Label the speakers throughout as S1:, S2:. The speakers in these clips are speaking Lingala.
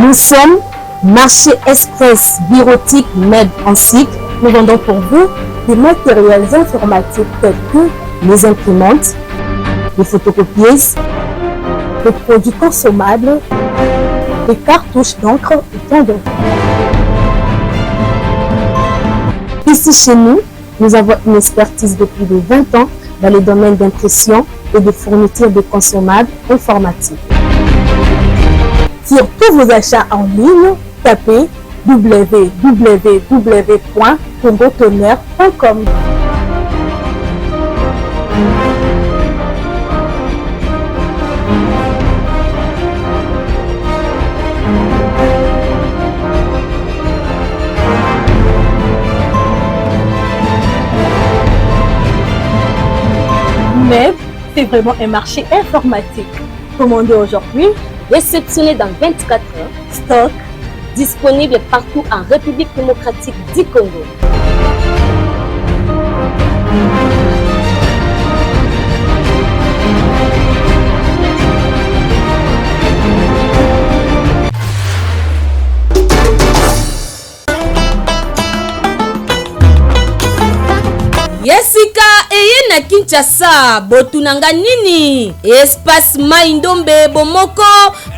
S1: Nous sommes Marché Express Bureautique MEB en cycle. Nous vendons pour vous des matériels informatiques tels que les imprimantes, les photocopieuses, les produits consommables, les cartouches d'encre et tant d'autres. Ici chez nous, nous avons une expertise de plus de 20 ans dans les domaines d'impression et de fourniture de consommables informatiques. Sur tous vos achats en ligne, tapez www.congotonnerre.com. MEB, c'est vraiment un marché informatique. Commandez aujourd'hui, réceptionné dans 24 heures, stock disponible partout en République démocratique du Congo.
S2: Yesika eye na Kinshasa botunanga nini espace Maindombe bomoko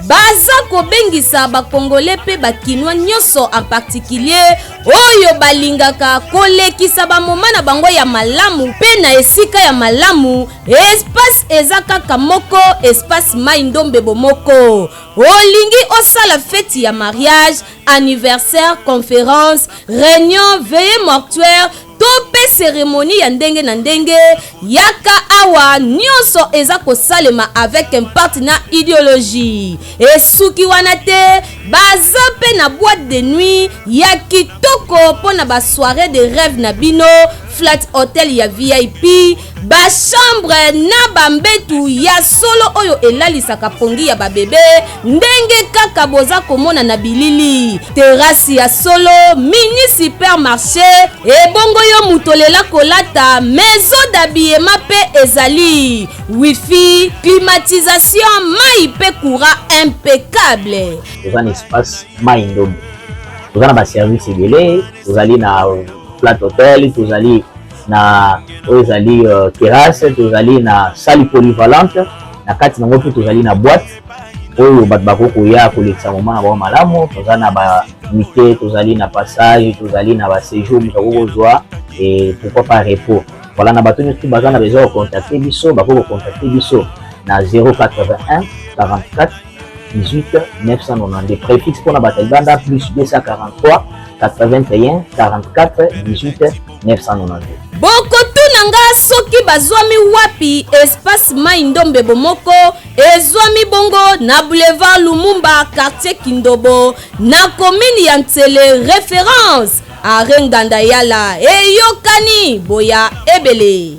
S2: baza kobengisa bakongole pe bakinwa nyonso en particulier oyo balingaka kolekisa bamoma na bango ya malamu pe na esika ya malamu. Espace ezaka kamoko espace Maindombe bomoko olingi osala fête ya mariage, anniversaire, conférence, réunion, veillée mortuaire tope cérémonie ya ndenge na ndenge yaka awa nyonso eza kosalema avec un partenaire idéologie esuki wana te baza pe na boîte de nuit ya kitoko pona ba soirée de rêve na bino, flat hotel ya VIP, ba chambre na bambetu ya solo oyo elalisaka pongi ya babebe ndenge kaka boza komona na bilili, terrasse ya solo, mini supermarché ebongo yo mutolela kolata, maison d'habillement pe ezali, wifi, climatisation, mai pe courant impeccable.
S3: Vous avez un espace Maindombe. Vous avez un service égale, vous allez dans flat hotel, vous allez na terrasse, vous allez na salle polyvalente, na kati na ngopi vous allez na boîte oyo bat bakoko ya kolekisa moma na ba malamu, vous allez na ba nuitée, vous allez na passage, vous allez na ba séjour mutako joie et pourquoi pas repos. Voilà na bato nyonso bazana besoin de contacter biso, bakoko contacter biso na 081 44 18 992 préfixe pour la bataille banda plus 243 81 44 18 992.
S2: Bokotunanga soki bazwami wapi espace Maindombe bomoko ezwami bongo na boulevard Lumumba quartier Kindobo na commune ya Ntsele référence à Renganda Yala eyokani boya ebele.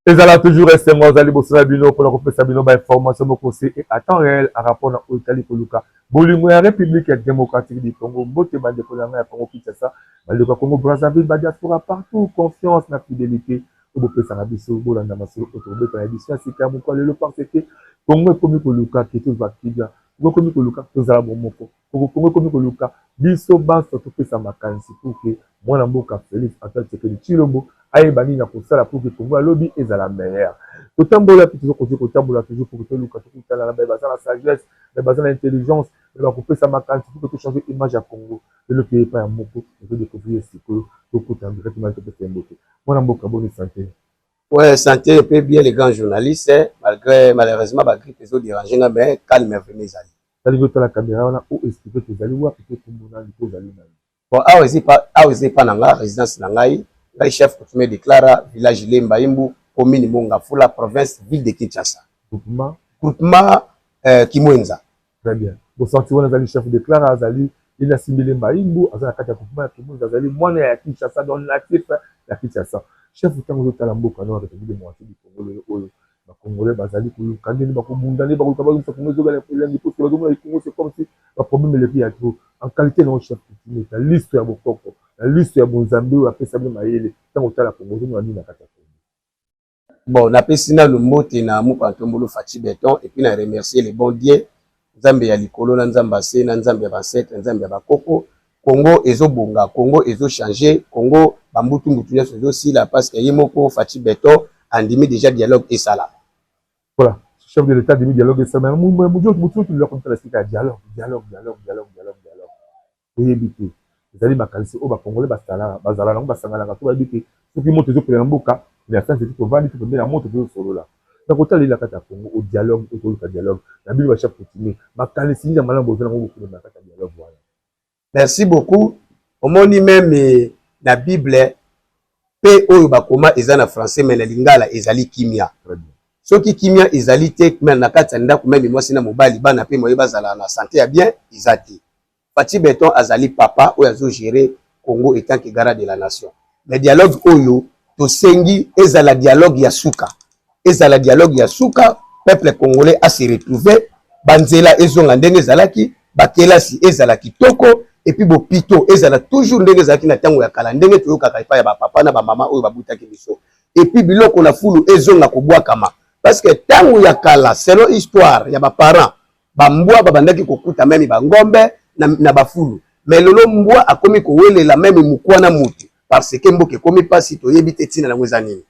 S4: Et ça toujours resté moi, vous allez bosser la bino pour la représentation sabino ba information mo conseil et à temps réel à rapport à Italie Koluka. Bolingo ya République démocratique du Congo, mbote bande ko na Congo Kinshasa, bande ko Congo Brazzaville, ba diaspora partout, confiance na fidélité. Au beau ça na biso bolanda maso autour de la édition c'est comme quoi le parce que Congo comme Koluka qui tout va kiga. Congo comme Koluka tout za bomoko. Congo comme Koluka biso ba surtout ça makansi pour que mwana mboka Félix Antoine Tshisekedi Tshilombo aye bani na kosala pour que Congo lobby est à la meilleure. Totambola toujours côté totambola toujours pour que Luka tout la la sagesse, la l'intelligence, la couper sa makansi pour que changer image à Congo. Le pays pas un mot pour découvrir ce que tout côté en direct mal peut faire mboka. Mwana mboka bonne santé.
S5: Ouais, santé un peu bien les grands journalistes malgré malheureusement malgré les autres dérangés mais calme venez ali.
S4: Ça dit que la caméra on a où expliquer que ali ou peut-être comme on a dit que ali.
S5: Bon, awezi pas nanga résidence nangai. Le chef coutumier déclare village Lemba Imbu, commune Mongafula, province, ville de Kinshasa.
S4: Groupement
S5: Kimwenza.
S4: Très bien. bosanti wana azali chef de clan azali ina simbele Maimbu azala kati ya groupement ya Kimunza azali mwana ya Kinshasa don natif ya Kinshasa chef utango zotala mboka na République démocratique du Congo oyo ba Congolais bazali kuluka ndeni bakobundani bakoluka bazomisa Congo ezokala elengi parce que bazomona Congo c'est comme si ba problème elepi ya trop en qualité na chef coutumier la liste ya bokoko la liste ya bonzambe oyo apesa bino mayele ntango otala Congo ozomona nini na kati ya Congo.
S5: Bon, napesi na lumbote na Mupantombolo Fachi Beton et puis na remercier les bons dieux Nzambe ya likolo na Nzamba se na Nzambe ya bansete Nzambe ya bakoko Congo ezobonga Congo ezo changer Congo bambutu mbutu nyonso ezosila parce que yemoko Fachi Beton andimi déjà dialogue et sala.
S4: Voilà, chef de l'état dimi dialogue et sala. Mujo tu leur comme la sika dialogue. Et bité. Ezali makalisi o ba Congolais bazala nango basangala ka to ba bité. Soki moto ezo pela mboka la fin c'est tout va tout bien la moto de solo là donc autant il a kata Congo au dialogue au dialogue la Bible va chaque continuer ma kalisi na malambo na ngo na kata dialogue voilà.
S5: Merci beaucoup omoni même la Bible pe oyo bakoma eza na français mais na lingala ezali kimia soki kimia ezali te mais na kata ndako même moi sina mobali bana pe moye bazala na santé ya bien izati Fachi Beton azali papa oyo azo gérer Congo étant que garant de la nation le dialogue oyo tosengi ezala dialogue ya suka ezala dialogue ya suka peuple congolais a se retrouver banzela ezonga ndenge ezalaki bakelasi ezala kitoko et puis bopito ezala toujours ndenge ezalaki na tango ya kala ndenge toyokaka epai ya bapapa na bamama oyo babutaki biso et puis biloko na fulu ezonga kobwakama parce que tango ya kala selon histoire ya baparents bambwa babandaki kokuta meme bangombe na bafulu mais lelo mbwa akomi kowelela meme mukwana mutu parce que mboke komi pasi toyebi te tina na ngweza nini.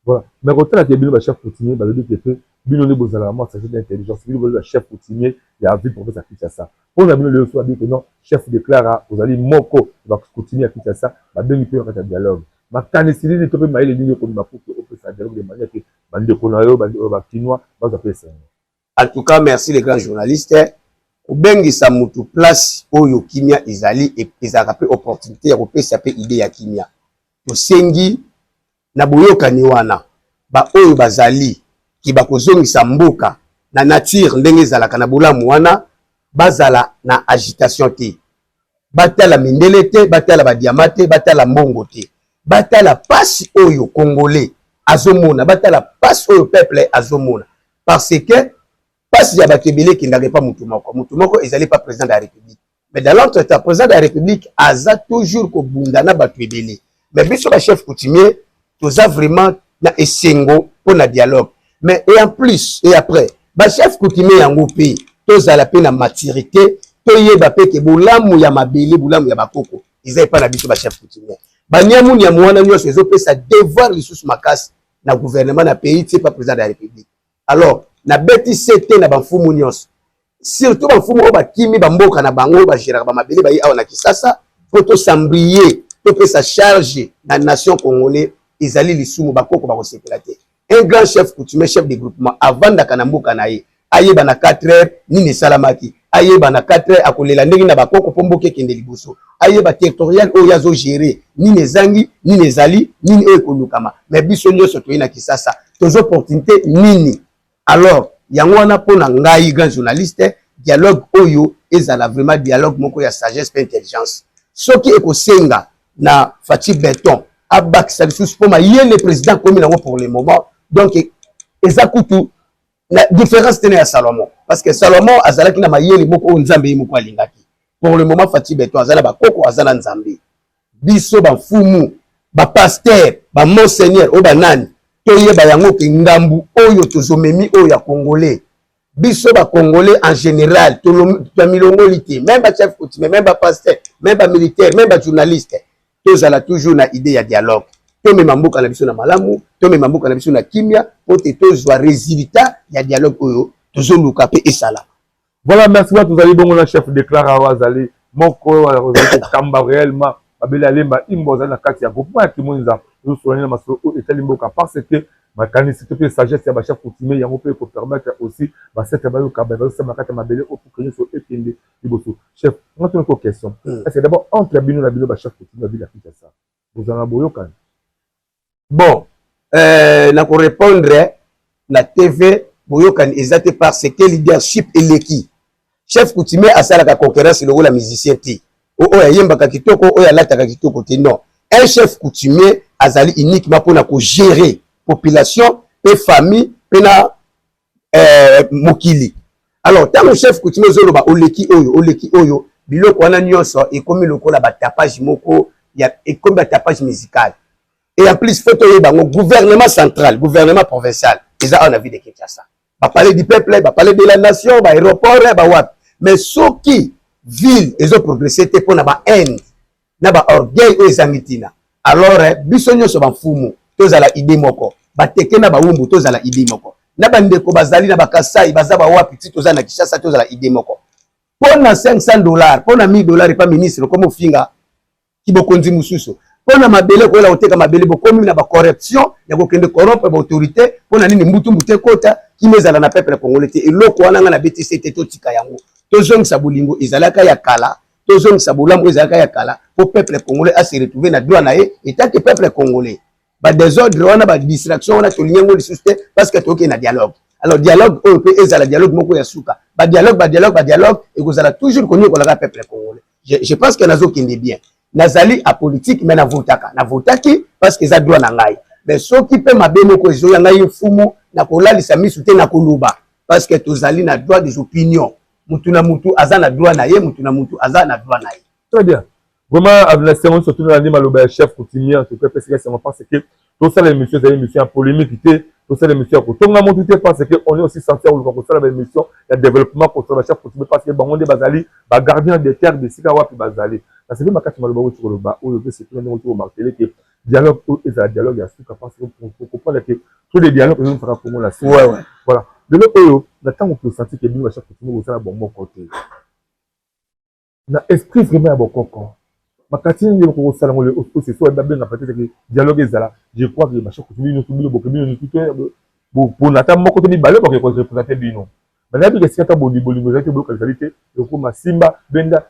S4: Voilà, mais quand on a bino ba chef coutumier ba le que bino ne bozala ma sagesse d'intelligence bino le chef coutumier ya vie pour ça Kinshasa. On a bino le soir dit que non chef déclara vous allez moko va coutumier à Kinshasa ba bengi pe en dialogue. Ma kanesili ne tope maile ni ko ma pour que ça dialogue de manière que bande ko na yo ba chinois ba za ça.
S5: En tout cas merci les grands journalistes. Obengisa mutu place oyo kimia ezali et ezaka pe opportunité ya kopesa pe idée ya kimia. Tosengi na boyokani wana ba oyo bazali ki bakozongisa mboka na nature ndenge ezalaka na bolamu wana bazala na agitation te batala mindele te batala badiama te batala mbongo te batala pasi oyo congolais azomona batala pasi oyo peuple azomona parce que pasi ya bakebele ki ndage pas mutu moko ezali pas président de la République mais dans l'autre temps président de la République aza toujours ko bundana batebele mais biso ba chef coutumier toza vraiment na esengo pour na dialogue mais et en plus et après ba chef coutumier yango pe toza la pe na maturité toyeba pe ke bolamu ya mabele bolamu ya bakoko ezai pa na biso ba chef coutumier ba nyamu nya mwana nyoso ezo pesa devoir lisusu makasi na gouvernement na pays ti pas président de la République alors na beti sete na bamfumu nyonso surtout bamfumu o bakimi bamboka na bango ba gérera ba mabele ba yi awa na Kisasa poto sambrier to pesa charge na nation congolais ezali lisumu bakoko bakosepela te un grand chef coutumier chef de groupement avant d'akana mboka na ye ayeba na 4 heures nini salamaki ayeba na 4 heures akolela ndenge na bakoko pomboke kende liboso ayeba territorial oyo azo gérer nini ezangi nini ezali nini oyo kolukama mais biso nyonso toyi na Kisasa tozo opportunité nini alors yango wana pona ngai grand journaliste dialogue oyo ezala vraiment dialogue moko ya sagesse pe intelligence soki ekosenga na Fachi Beton abakisa lisusu poma ye le président komi nango pour le moment donc ezakutu na différence tene ya Salomon parce que Salomon azalaki na mayeli moko nzambe moko alingaki pour le moment Fachi Beton azala bakoko azala nzambe biso ba fumu ba pasteur ba monseigneur o banani toyeba yango ke ngambu oyo tozomemi oyo ya congolais biso ba congolais en général to milongolité même ba chef coutumier même ba pasteur même ba militaire même ba journaliste tozala toujours na idée ya dialogue to mema mboka na biso na malamu to mema mboka na biso na kimia pote tozwa résultat ya dialogue oyo tozoluka pe esala.
S4: Voilà, merci beaucoup. Vous allez bon la chef déclare Wazali moko wazali kamba réellement babeli alemba imboza na kati ya groupement ya Kimunza nous soignons masolo etali mboka parce que ma canicité pe sagesse ya ba chef coutumier yango pe ko permettre aussi ba cette ba yo kaba ba ça makata mabele au pour que so epinde liboso chef on a une question c'est d'abord entre bino la bino ba chef coutumier bila kita ça vous en aboyo kan
S5: bon na ko répondre na TV boyokan ezate parce que leadership eleki chef coutumier asalaka concurrence le la musicien ti o yembaka kitoko o ya lataka kitoko te non un chef coutumier azali uniquement pour na ko gérer population pe famille pe na mokili. Alors tant que chef coutumier zoloba oleki oyo biloko wana nyonso ekomi lokola ba tapage moko ya ekomi ba tapage musical. Et en plus faut toyeba ngo gouvernement central, gouvernement provincial, ils ont envie de Kinshasa. Va parler du peuple, va parler de la nation, va aéroport, va wap. Mais ceux qui ville ils ont progressé te pour na ba haine, na ba orgueil o ezangitina. Alors biso nyonso ba mfumu, tozala idée moko. Ba teke na ba wumbu tozala idée moko. Na ba ndeko bazali na ba kasai bazaba wapi ti tozala na Kinshasa tozala idée moko. Pour na $500, pour na $1000 pas ministre comme ofinga ki bokonzi mususu. Pour na mabele ko la oteka mabele bokomi na ba corruption ya ko kende corrompre ba autorité pour na nini mutu mute kota ki mezala na peuple congolais et loko wana na BTC te totika yango. Tozong sabulingo ezalaka ya kala, tozong sabulambo ezalaka ya kala pour peuple congolais à se retrouver na droit na e et tant que peuple congolais ba désordre wana ba distraction wana tolinyengo lisuste parce que toke na dialogue. Alors dialogue o pe ezala dialogue moko ya suka. Ba dialogue et vous allez toujours connaître la peuple congolais. Je pense que nazo kende bien. Nazali a politique mais na votaki parce que za droit na ngai. Mais ceux qui peut mabemo ko zo ya ngai fumu na kolalisa misute na koluba parce que tozali na droit des opinions. Mutu na mutu aza na droit na ye, mutu na mutu aza na droit na ye.
S4: Très bien. Vraiment avec la surtout dans l'anime maloba chef coutumier en tout cas parce que c'est parce que tout ça les messieurs en polémique tout ça les messieurs ko tonga montu parce que on est aussi censé ou ko ça la mission de développement ko ça chef coutumier parce que bango de bazali ba gardien des terres de sika wapi bazali. Ça c'est makati maloba ou ko ba ou le c'est plein de motu marteler que dialogue ou est un dialogue ya suka parce que pour comprendre que tous les dialogues nous fera pour moi la suite.
S5: Ouais.
S4: Voilà. De l'autre maintenant on peut sentir que bien chef coutumier au ça bon côté. Na esprit vraiment bon côté. Makati ni ko sala ngole aussi soit ba benga peut-être que dialogue ezala je crois que ma chef coutumier nous tubilo boko bino tout pour nata moko to ni balé pour que représenter bino mais là que c'est ta boni bolingo za te boko qualité ko ma simba benda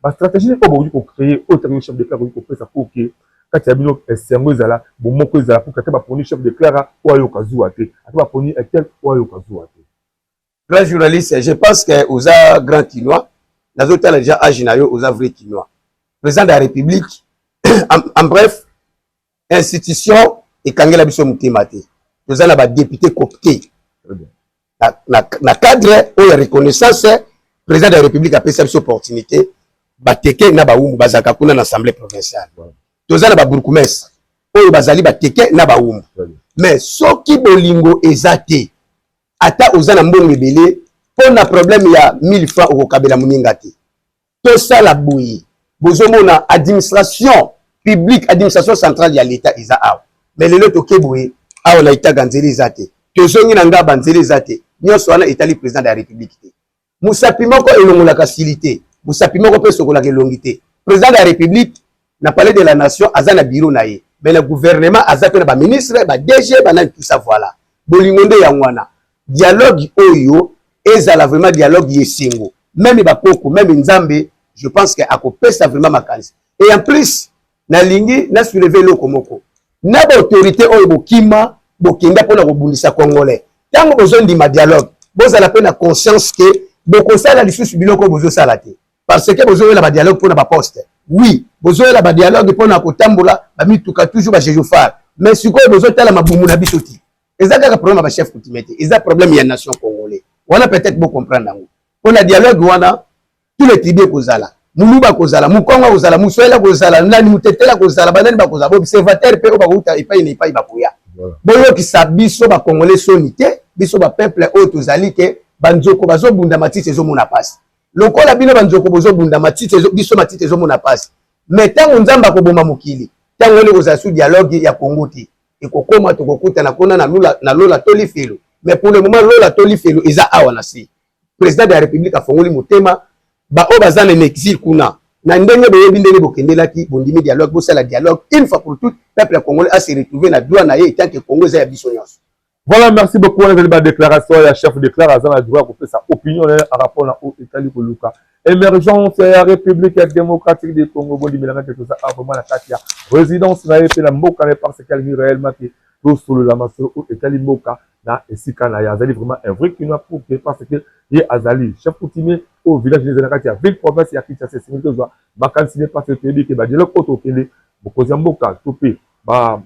S4: ba stratégie ko boku ko créer autre chef de clan ko pesa pour que quand ya bino esengo ezala bo moko ezala pour que ba poni chef de clan ou ayo kazuwa te ata poni etel ou ayo kazuwa te.
S5: Grand journaliste, je pense que oza grand kinois nazo tala déjà âge na yo oza vrai kinois. Président de la République, en bref, institution et kangela biso mutemate. Nous avons des députés cooptés. Na cadre où la reconnaissance, président de la République a pris cette opportunité, bateke na baoumu bazaka kuna na assemblée provinciale. Nous avons des bourgmestres où bazali bateke na baoumu. Mais soki bolingo ezate, ata ozana mbongo ebele, pour na problème il y a 1000 francs au kabela muningati. Tout ça la bouillie. Bozomona administration publique, administration centrale ya l'État isa aw. Mais le loto keboye, aw la ita ganzeli zate. Tozongi na nga banzeli zate. Nyonso wana etali président de la République te. Musapi moko elongola facilité. Musapi moko pe sokola ke longité. Président de la République n'a parlé de la nation azana bureau na ye. Mais le gouvernement azape na ba ministre, ba DG, ba nan tout ça voilà. Bolingonde ya ngwana. Dialogue oyo ezala vraiment dialogue yesengo. Même ba koko, même nzambe je pense que akopé ça vraiment makanzi. Et en plus, na lingi na soulever le komoko. Na ba autorité oyo bokima bokinga pona kobundisa congolais. Tango besoin de ma dialogue, boza la peine conscience que boko sala lisusu biloko bozo sala te. Parce que bozo la ba dialogue pona ba poste. Oui, bozo la ba dialogue pona kotambola ba mituka toujours ba jejofar. Mais sikoyo bozo tala mabumu na bisoti. Ezaka ka problème ba chef coutumier. Ezaka problème ya nation congolais. Wana peut-être bon comprendre nango. Pona dialogue wana tous les tribus kozala muluba kozala mukonga kozala muswela kozala nani mutetela kozala banani bakozala observateur pe obakuta epai na epai bakoya boyo kisabiso ba congolais sonité biso ba peuple o tozali ke banzoko bazobunda matite zo mona passe lokola bino banzoko bozobunda matite biso matite zo mona passe mais tango nzamba ko boma mokili tango le kozala sous dialogue ya Congo ti ekokoma to kokuta na kona na lola tolifelo mais pour le moment lola tolifelo eza awa na si président de la République a fongoli motema ba o bazana en exil kuna na ndenge boyebi ndenge bokendelaki bondimi dialogue bosala dialogue une fois pour toutes peuple congolais a se retrouver na droit na ye tant que Congo za ya biso nyonso.
S4: Voilà, merci beaucoup. On a la déclaration, la chef déclare à la droit pour faire sa opinion en rapport à l'Italie pour Luka. Émergence la République démocratique du Congo, bon, tout ça, vraiment la Katia. Résidence, la Moka, parce qu'elle vit réellement to solo la masolo o etali mboka na esika na ya azali vraiment un vrai kinois pour que parce que ye azali chef coutumier au village des Anakati ya ville province ya Kinshasa c'est que soit bakansi parce que tu dis que ba dielo koto kele bokozi mboka to pe ba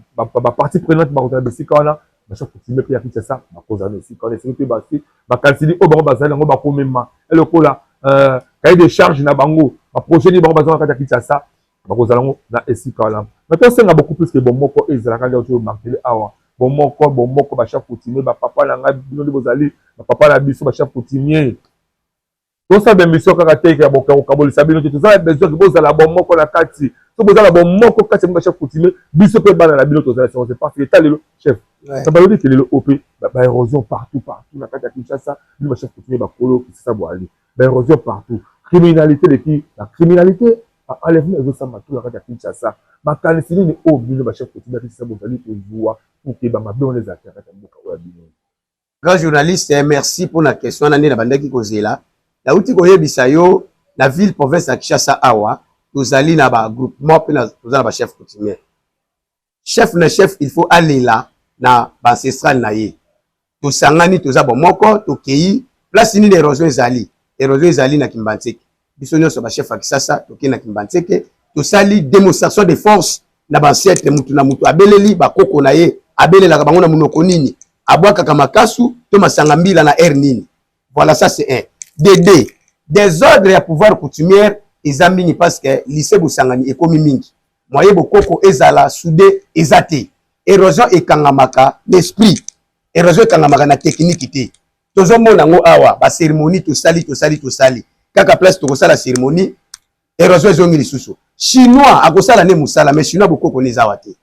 S4: partie prenante ba kota besika wana ba chef coutumier ya Kinshasa ba koza na esika wana c'est que bakansi o ba bazali ngo ba komema elokola cahier de charge na bango ba projet ni bango bazali na Kinshasa ba koza ngo na esika wana maintenant c'est beaucoup plus que bon moko ezalaka ndio to marquer awa bon moko ba chef coutumier ba papa na nga bino bozali ba papa na biso ba chef coutumier to sa be mission kaka teke ya boka okabolisa bino to za besoin que bozala bon moko na kati to bozala bon moko kati ba chef coutumier biso pe bana na bino to za c'est parce que talelo chef ça ba lodi que le OP ba érosion partout na kati ya Kinshasa bino ba chef coutumier ba kolo ki sa boali ba érosion partout criminalité de qui la criminalité enlèvement de ça tout la kati ya Kinshasa ba kanisini ni o bino ba chef coutumier ki sa bozali pour voir pour que on les affaires
S5: grand journaliste, merci pour la question. On a la bande qui cause là. La outil koye bisayo, la ville province de Kinshasa awa, nous allons na ba groupement puis na ba chef coutumier. Chef, il faut aller là na ba ancestral na ye. To sangani to za bomoko, to kei, place ni l'érosion ezali. Érosion ezali na Kimbantseke. Biso nyonso ba chef Kinshasa to ke na Kimbantseke, to sali démonstration de force na ba ancêtre mutu na mutu abeleli ba koko na ye. Abelela ka bango na munoko nini abwaka ka makasu to masanga mbila na air nini. Voilà, ça c'est un. Deux, des ordres ya pouvoir coutumière ezamini parce que lycée Busangani ekomi mingi moye bokoko ezala soudé ezate érosion ekangamaka l'esprit érosion ekangamaka na technique te tozo mona ngo awa ba cérémonie to sali kaka place to kosala cérémonie érosion ezongi lisusu chinois akosala ne musala mais chinois bokoko ne zawate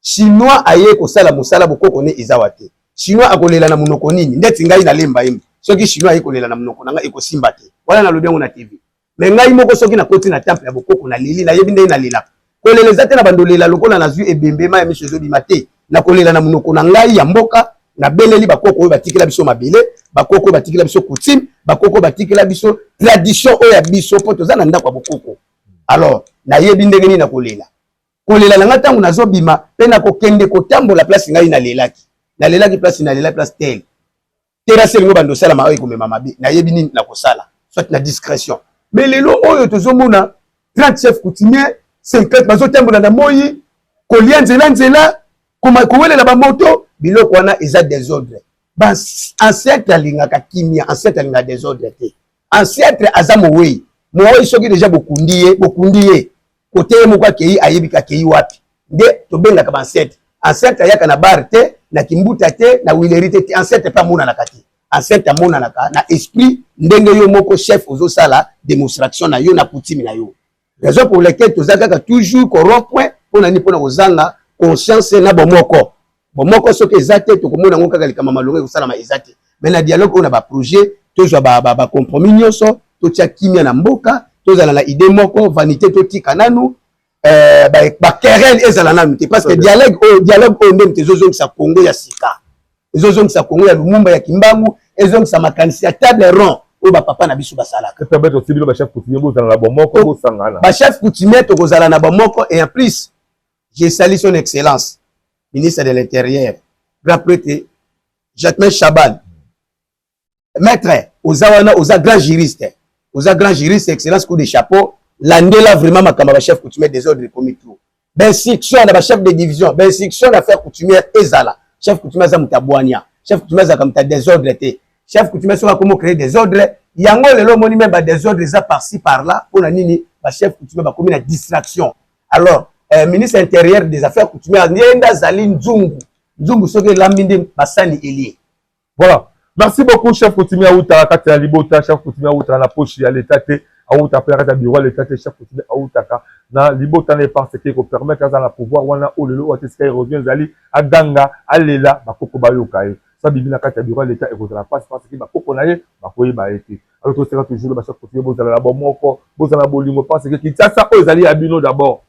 S5: chinois aye kosala musala bokoko ne ezawate chinois akolela na munoko nini ndeti ngai na lemba yimba soki chinois akolela na munoko nanga ekosimba te wala na lobengo na TV mais ngai moko soki na koti na temple ya bokoko na lili na yebi ndenge na lela kolela zate na bandolela lokola na zui ebembe ma ya michezo bimate na kolela na munoko na ngai ya mboka na beleli bakoko oyo batikela biso mabele bakoko oyo batikela biso coutume bakoko batikela biso tradition oyo ya biso po toza na ndako ya bokoko alors na yebi ndenge nini na kolela na nga ntango nazobima pe na kokende kotambola place ngai nalelaki place nalela place tel terrasse lingo bando sala ma oyo komema mabe na yebi nini na kosala soit na discrétion mais lelo oyo tozomona 30 chefs coutumiers 50 bazotambola na moyi kolia nzela kowelela bamoto biloko wana eza désordre ancêtre alingaka kimia ancêtre alingaka désordre te ancêtre aza moweyi soki deja bokundi ye kote ye moko akei ayebika akei wapi nde tobengaka bancêtre ancêtre ayaka na bar te na kimbuta te na wilerite te ancêtre pa amonanaka te ancêtre amonanaka na esprit ndenge yo moko chef ozosala démonstration na yo na coutume na yo raison pour laquelle toza kaka toujours corrompt point mpona nini mpona kozanga conscience na bomoko soki eza te tokomona yango kaka likama malongo ekosalama eza te mais na dialogue oyo na baprojet tozwa bacompromis nyonso totia kimia na mboka tozala na idée moko vanité totika nanu baquerelle ezala nanu te parce que dialogue oyo ndenge tezozongisa Congo ya sika ezozongisa Congo ya Lumumba ya Kimbangu ezongisa makanisi ya table rond oyo bapapa na biso basalaka bachef coutumier tokozala na bamoko et en plus j'ai sali son excellence ministre de l'Intérieur grand prêtre Jacques Chaban maître ozawana oza grand juriste excellence coup de chapeau landela vraiment makamba ba chef coutumier des ordres commis tout ben section na ba chef de division ben section d'affaires coutumières ezala chef coutumier za mutabwania chef coutumier za kamta désordre te chef coutumier so comment créer des ordres yango lelo moni même ba désordre za par-ci par-là pona nini ba chef coutumier ba komi na distraction alors ministre intérieur des affaires coutumières nienda zali nzungu soki lambinde basani elie
S4: voilà. Merci beaucoup, chef coutumier Aouta, Katia Libota, chef coutumier Aouta, la poche à l'état, Aouta, Pérata Bureau, l'état, chef coutumier Aouta, na Libota n'est pas ce qui permet à la pouvoir, wana olelo, ateskai, revient Zali, Aganga, Alela, Bakoko Bayokae. Ça, Bibina Katia Bureau, l'état, et vous la passe parce que Bakoko Naye, Bakoye Baete. Alors, tu seras toujours le chef coutumier, vous allez la bomoko, vous allez la bolimo, parce que ça, eux, Zali Abino d'abord.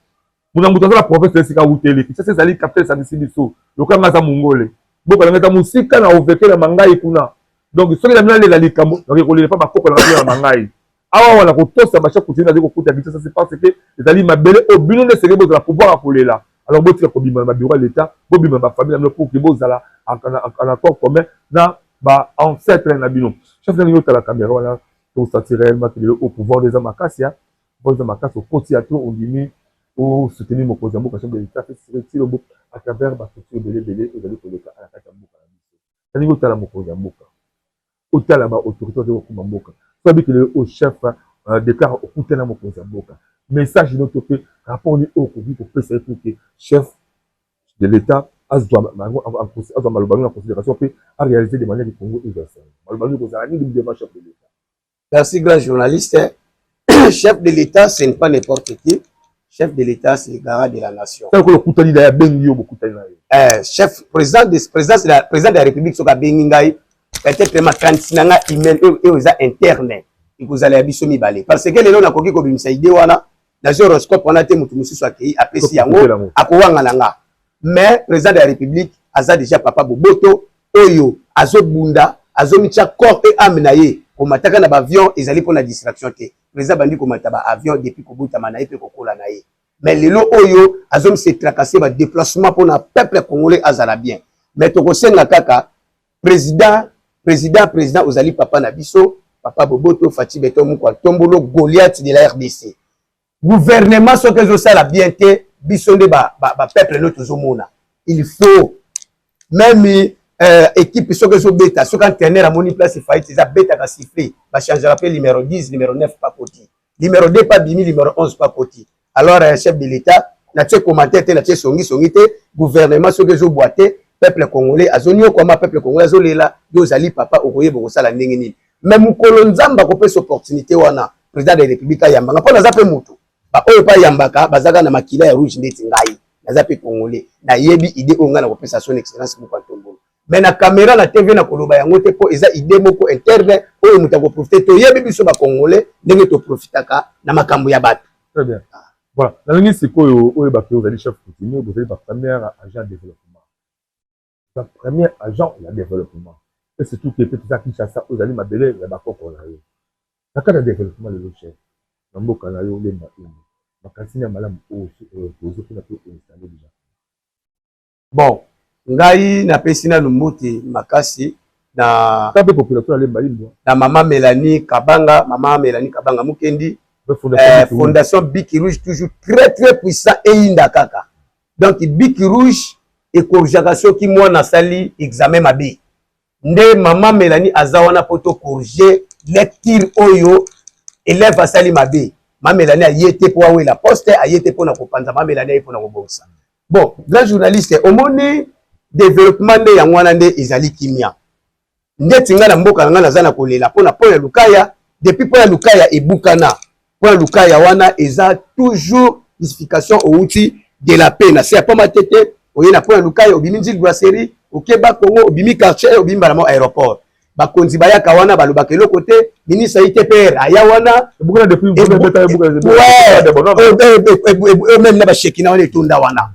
S4: Vous n'avez pas la province de Sika Outeli, ça, c'est Zali capter sa décision. Le Kamaza Mongole. Beaucoup de musique, on a ouvert la manga et kuna. Donc, ceux qui ont les likambo, donc ils ne pas ma coque dans la mangaï. Ah, on a tout ça, ma chère coutumier, ça c'est parce que les alliés m'a belé au but de se de la pouvoir appeler là. alors botika kobima na bureau l'état bobima ba famille na pour que bozala en accord commun na ba ancêtre na bino chef de l'unité la caméra wana pour sentir réellement que au pouvoir des Amakasia pour des Amakasia au côté à tout on dit au soutenir mon projet mboka chef de l'état fait tirer le à travers ba structure belé aux aller koleka à la kata mboka na biso tani ko tala mon projet mboka au tala ba autorité de ko mboka so bi que le au chef déclare au côté na mon projet mboka message notre fait rapport au Covid pour que chef de l'état a en considération à réaliser des manières du Congo universel.
S5: Merci grand journaliste. Chef de l'état ce n'est pas n'importe qui. Chef de l'état c'est le garant de la nation. Chef président de la République soka bengingai peut-être ma kantinanga email et aux interne et vous allez abisso mibale parce que les gens na koki ko bimisa idée wana na horoscope on a été mutu mususu akei apesi yango akowanga nanga mais président de la République aza déjà papa boboto oyo azobunda azomicha corps et âme na ye komataka na ba avion ezali pour la distraction te président bandi komata ba avion depuis kobuta manaye pe kokola na ye mais lelo oyo azom se tracasser ba déplacement pour na peuple congolais azala bien mais to kosenga kaka président ozali papa na biso papa boboto Fati Beto Mukwa tombolo Goliath de la RDC gouvernement ce que ça la bien te bisonde ba peuple notre zomona il faut même équipe ce que zo beta ce quand tenir à moni place fight ça beta ka siffler ba changer rappel numéro 10 numéro 9 pas poti numéro 2 pas bimi numéro 11 pas poti alors chef de l'état na tie commentaire te na tie songi te gouvernement ce que zo boité peuple congolais azonio comme peuple congolais azolela yo zali papa okoye boko sala ndenge nini même kolonzamba ko pesa opportunité wana président de la République ayamba ngapo na zape mutu ba oyo pa yambaka bazaka na makila ya rouge ndeti ngai na zape congolais na yebi idée onga na ko pesa son excellence mu Tombolo mais na caméra na TV na koloba yango te po eza idée moko interne oyo muta ko profiter to yebi biso ba congolais ndenge to profitaka na makambo ya bato.
S4: Très bien. Voilà, la ligne c'est quoi oyo ba ke ozali chef coutumier vous avez ba premier agent développement. La premier agent de développement. Et surtout que peut-être ça qui chasse ça aux allez mabele la bako ko na yo. La carte de développement le chef. Na mboka na yo le ma makasini ya malamu o tozo kuna to installer déjà.
S5: Bon, ngai na pesina lumbuti makasi na
S4: tape population le malimbo.
S5: Na maman Mélanie Kabanga Mukendi fondation Biki Rouge toujours très puissant et inda kaka. Donc Biki Rouge et corrigeation qui moi na sali examen mabe. Nde maman Mélanie azawana poto corriger lecture oyo élève asali mabe. Maman Mélanie a yete pour awe la poste a yete pour na kopanza maman Mélanie pour na kobonsa. Bon, grand journaliste omoni développement de yangwana nde ezali kimia. Nde tinga na mboka nga nazana kolela pona pona lukaya depuis pona lukaya ebukana. Pona lukaya wana eza toujours justification au outil de la paix na c'est pas matete oye na pona lukaya obimi nzili brasserie okeba Congo obimi quartier obimi balamo aéroport bakonzi bayaka wana balobaka eloko te ministre ITPR aya wana
S4: bukana depuis
S5: même na ba shekina wana etunda wana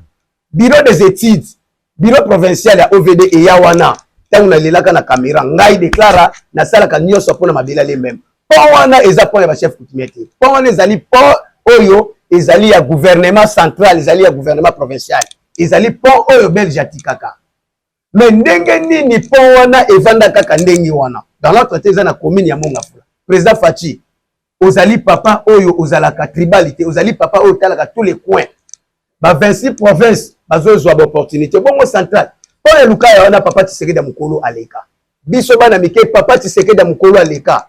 S5: bureau des études bureau provincial ya OVD eya wana tangu na lelaka na caméra ngai déclara na sala ka nyonso pona mabela les mêmes po wana eza pona ba chef coutumier te po wana ezali po oyo ezali ya gouvernement central ezali ya gouvernement provincial ezali po oyo belge atikaka mais ndenge nini po wana evanda kaka ndenge wana dans l'autre teza na commune ya Mongafula président Fati ozali papa oyo ozalaka tribalité ozali papa oyo talaka tous les coins ba 26 provinces bazozwa opportunité bongo central po ya lukaya wana papa Tshisekedi mukolo aleka biso bana mike papa Tshisekedi mukolo aleka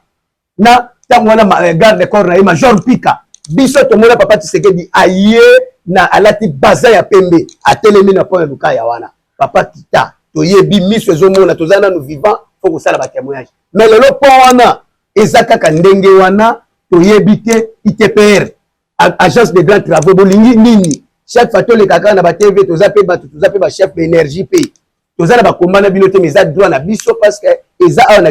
S5: na tango wana garde corps na major Pika biso tomona papa Tshisekedi aye na alati baza ya pembe atelemi na po ya lukaya wana papa kita toyebi miso ezomona tozana nous vivant faut que ça la témoignage mais lelo po wana ezaka ka ndenge wana toyebi te ITPR agence de grands travaux bolingi nini chaque fois le kaka na ba TV tozape ba chef d'énergie pe tozana ba commande binote mais ça droit na biso parce que eza awa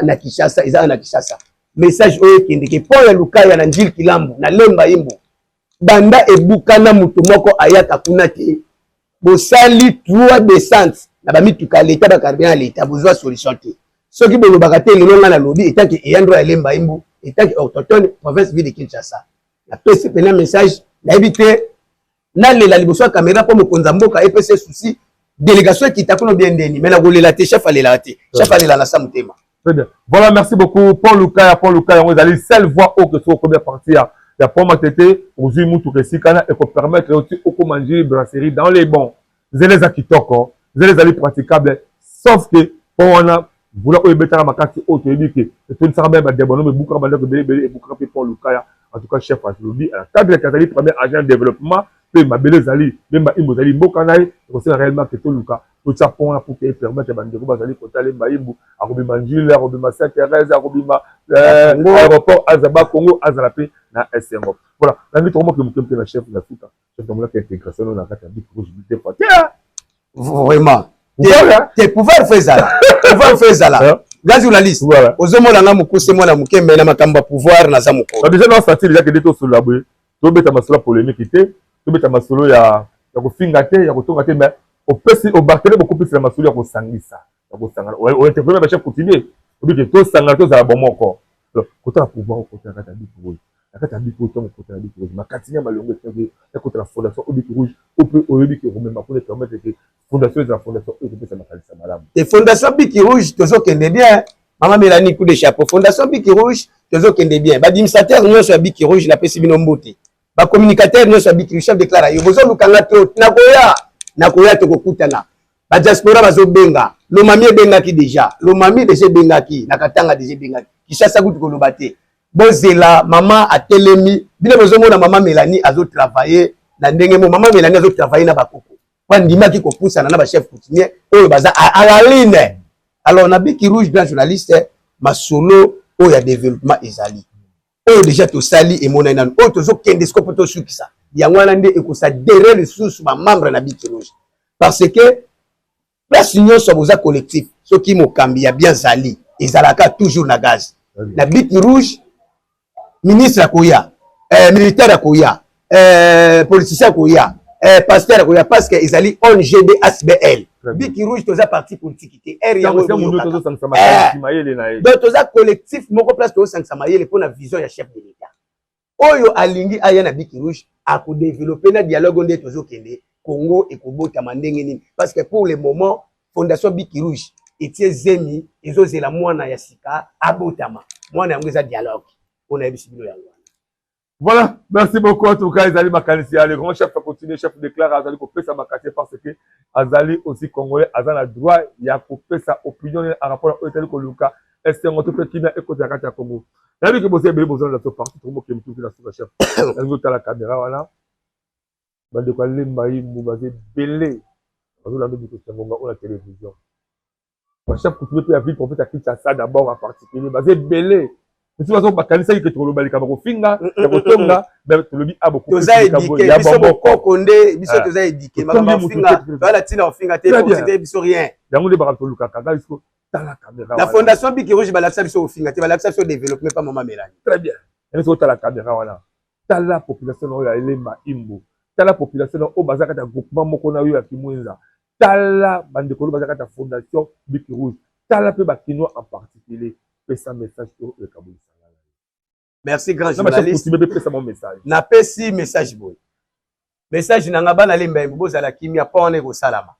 S5: na Kinshasa eza na Kinshasa message oyo kindike po ya lukaya na njil kilambu na lemba imbu banda ebukana mutu moko ayaka kuna te bosali 3 descentes na ba mituka l'état ba carburant l'état besoin solution te soki bolobaka te lelo nga na lobi etaki eyandro ya lemba imbu etaki autochtone province ville de Kinshasa na pesi pena message na ebite na lela liboso ya caméra po mokonza mboka EPC souci délégation qui takono bien ndeni mais na kolela te chef alela te chef alela na sa mutema.
S4: Très bien. Voilà, merci beaucoup Paul Luka, vous allez seule voix au que soit première partie il y a pas matété aux mutu que sikana et pour permettre aussi au manger brasserie dans les bons. Vous allez à kitoko, vous allez aller praticable sauf que on a vous la oyebeta makati auto ebiki et tout ça même des bonhommes beaucoup banda que belé et beaucoup Paul Luka en tout cas chef Aslobi à la cadre Kazali premier agent de développement pe mabele zali même ba imozali mboka naï c'est réellement que tout Luka tout ça pour permettre bandeko bazali kotale maïbu akobima njila akobima Saint-Thérèse akobima aéroport Azaba Congo Azalape na SMO. Voilà la vie comment que mukempe na chef na futa chef de la intégration na kata bik rouge bité fois
S5: vraiment te pouvoir faire ça là gaz journaliste ozomona nga mukuse mwana mukembe na makamba pouvoir na za mukoko
S4: déjà dans sa télé que deto sur la boue to beta masolo polémique té to beta masolo ya ko finga té ya ko tonga té mais au Barthélémy beaucoup plus la masolo ya ko sangisa ya ko sangala o interpréter ba chef continuer o bi que to sangala to za bon moko côté pouvoir côté la kata bik rouge la kata bik rouge to côté la bik rouge makatinya malongo té ya côté la fondation o bik rouge o peut o bi que remet ma pour permettre que fondation de la fondation et de la qualité madame
S5: et fondation Biki Rouge tozo kende bien maman Mélanie coup de chapeau fondation Biki Rouge tozo kende bien ba administrateur nous sur Biki Rouge la pesi bino mbote ba communicateur nous sur Biki chef déclare yo bozo lukanga to nakoya to kokutana ba diaspora bazo benga lo mami benga ki déjà lo mami déjà benga ki nakatanga déjà benga ki chassa kutu koloba te bozela maman atelemi bino bozo mona maman Mélanie azo travailler na ndenge mo maman Mélanie azo travailler na bakoko ndimaki ko poussa na ba chef coutumier oyo baza à la ligne. Alors na Biki Rouge grand journaliste ma solo oyo ya développement ezali oyo déjà to sali et mon nan oyo tozo kende scope to sukisa yango wana nde ekosa derrière les sous ba membre na Biki Rouge parce que place union so boza collectif soki mokambi ya bien zali ezalaka toujours na gaz na Biki Rouge ministre akoya militaire akoya politicien akoya pasteur akoya parce que ezali ONG de ASBL Biki Rouge toza parti politique te donc toza collectif moko place to sangisa mayele pour na vision ya chef de l'état oyo alingi aya na Biki Rouge ako développer na dialogue nde tozo kende Congo et kobota mandenge nini parce que pour le moment fondation Biki Rouge etie zemi ezozela mwana ya sika abotama mwana yango eza dialogue on a bisibilo yango.
S4: Voilà, merci beaucoup en tout cas Azali Makanisia, le grand chef a continué, chef déclare Azali Kopé sa Makatia parce que Azali aussi congolais, Azali a droit, il a coupé sa opinion en rapport à Otel Koluka, est-ce qu'on peut qui n'a écouté à Congo. Il y a que vous avez besoin de ce parti, tout le monde qui me trouve la sous-chef. Elle veut à la caméra, voilà. Ben de quoi les maïs, vous basez belé. On a dit que c'est un moment où la télévision. Le chef coutumier peut avoir profité à Kinshasa d'abord en particulier, basé belé. De toute façon, bakanisa yi que tu le kamako finga, ya kotonga, mais tu le dis à beaucoup.
S5: Toza édiqué, biso boko konde, biso toza édiqué, makamba finga, voilà tina ofinga te, c'était biso rien.
S4: Yango de barato luka kanga isko dans la caméra.
S5: La fondation Biki Rouge balaksa biso ofinga te, balaksa biso développement pas maman Mélanie.
S4: Très bien. Elle est la caméra voilà. T'as la population ya Elemba Imbo. T'as la population au bazaka ta groupement moko na yo ya Kimwenza. T'as la bande ko bazaka ta fondation Biki Rouge. T'as la pe bakinois en particulier. Ça message au Kaboul.
S5: Merci grand journaliste.
S4: Mon message.
S5: Na pesi message boy. Message na ngaba na lemba mboza la kimia pone ko salama.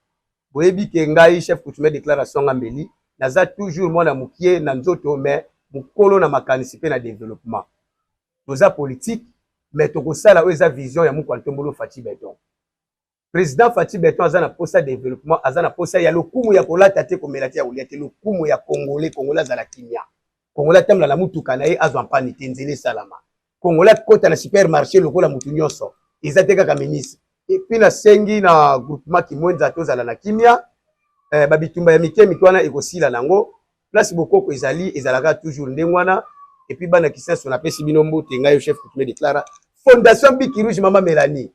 S5: Boyebi ke ngai chef coutumier déclaration ngambeli naza toujours mona mukie na nzoto mais mukolo na makanisi pe na développement. Toza politique mais toko sala oza vision ya mukwantombolo Fati Beton. Président Fati Beton azana posa développement azana posa ya lokumu ya kolata te komelati ya uliate lokumu ya congolais za la kimia. Congolais temla la mutuka na ye azwa mpani te nzele salama. Congolais kota na supermarché lokola mutu nyonso. Ezateka ka ministre. Et puis na sengi na groupement Kimwenza tozala na kimia. Babitumba ya mike mitwana ekosila nango. Place bokoko ezali ezalaka toujours ndengwana. Et puis bana kisenso na pesi binombo te ngai chef coutumier déclara fondation Biki Rouge maman Mélanie.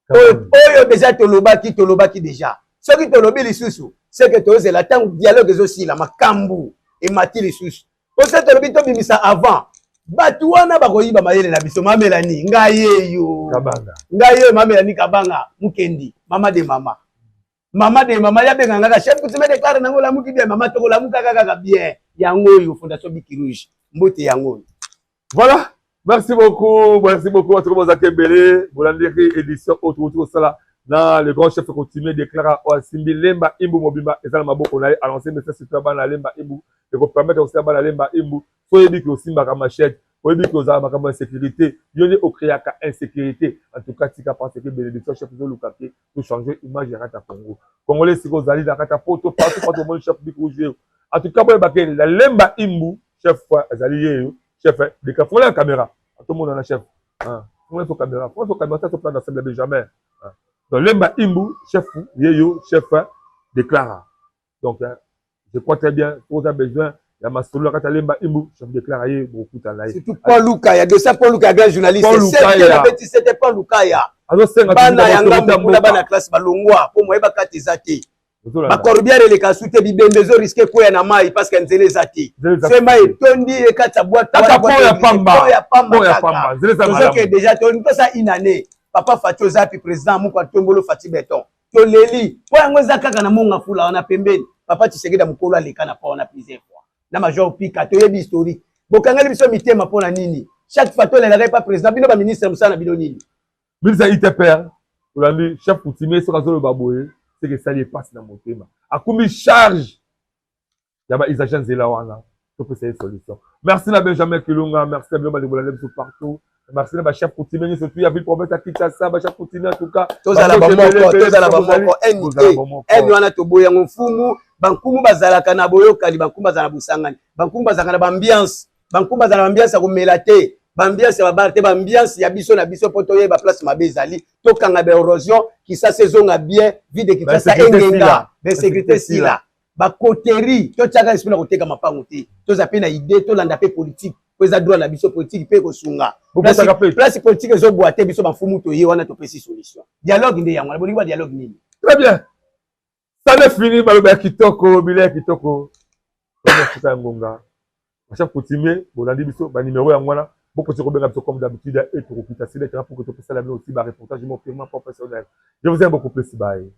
S5: Oyo déjà tolobaki déjà. Ce qui tolobi lisusu, c'est que tozela tant dialogue aussi la makambu et mati lisusu. Parce que tolobi to bimisa avant. Batu wana bakoyiba mayele na biso maman Mélanie, ngaye yo.
S4: Kabanga.
S5: Ngaye maman Mélanie Kabanga, mukendi, mama de mama. Mama de mama ya benga ngaka chef coutumier déclare nango la muki bien mama to la muka kaka bien. Yango yo fondation Biki Rouge, mbote yango.
S4: Voilà. Merci beaucoup à tout le monde à Kembele. Bolanderi édition autour ça là le grand chef coutumier déclara au Simbi Lemba Imbu Mobimba et ça maboko na annoncé mais ça c'est pas na Lemba Imbu et pour permettre aussi à Lemba Imbu soyez dit que aussi ma machette soyez dit que vous avez ma sécurité yoni au créa ka insécurité en tout cas tika parce que bénédiction chef de Lukake pour changer image de Rata Congo congolais si vous allez dans Rata poto partout quand le monde chef du rouge en tout cas pour baquer la Lemba Imbu chef azali chef de faut la caméra tout le monde a un chef faut la caméra ça se prend dans le Benjamin. Donc, Lemba Imbu, chef Yeyo, chef déclara. Donc, je crois très bien, pour vous avez besoin, il y a ma solo, quand Lemba Imbu, chef déclara, beaucoup de temps.
S5: Surtout Paul Lukaya, de ça, Paul Lukaya, grand journaliste. C'était Paul Lukaya.
S4: Alors, c'est un
S5: bana yanga mukula bana classe balongwa, pour moi, bakati zati. Ma corbière les kasute bibembezo risque quoi na mai parce que nzele zati. C'est mai tondi et kata boîte.
S4: Kata ya pamba.
S5: C'est que déjà tondi ça une année. Papa Fatou Zapi président Mouko Tombolo Fati Beton. To leli, po yango zakaka na monga fula wana pembeni. Papa Tshisekedi mukolo aleka na pa wana plusieurs fois. Na major Pika to yebi historique. Bokanga biso mitema pona nini? Chaque fois to lelaka pas président bino ba ministre musana bino nini?
S4: Ministre ITPR, olandi chef coutumier sur Azolo Baboye, c'est que ça lui passe dans mon thème. A combien charge? Yaba Isajan Zela wana. To peut c'est une solution. Merci na Benjamin Kilunga, merci à Biloma de Bolalem sur partout. Merci à chef coutumier surtout il y a ville province à Kinshasa, chef coutumier en tout cas.
S5: Tozala bamoko en wana to boya mfumu bankumu bazalaka na boyoka li bankumu bazala busangani. Bankumu bazala na ambiance, bankumu bazala ambiance ko melate, ambiance ya babarte, ambiance ya biso na biso poto ye ba place mabezali, to kanga ba érosion qui ça saison a bien vide qui ça engenga, de sécurité sila. Ba coterie, to tchaka esprit na koteka mapango te. To zape na idée, to landa pe politique. Pesa droit na biso politique pe ko sunga. Place politique ezo boate biso ba fumu to ye wana to pesi solution. Dialogue nde yango, bolingo dialogue nini?
S4: Très bien. Ça n'est fini baloba kitoko, bilé kitoko. Kwa ngonga. Chef coutumier, bolandi biso ba numéro yango wana. Beaucoup de robinga comme d'habitude et pour que c'est là pour que tu puisses la aussi ba reportage mon firme professionnel. Je vous aime beaucoup plus bye.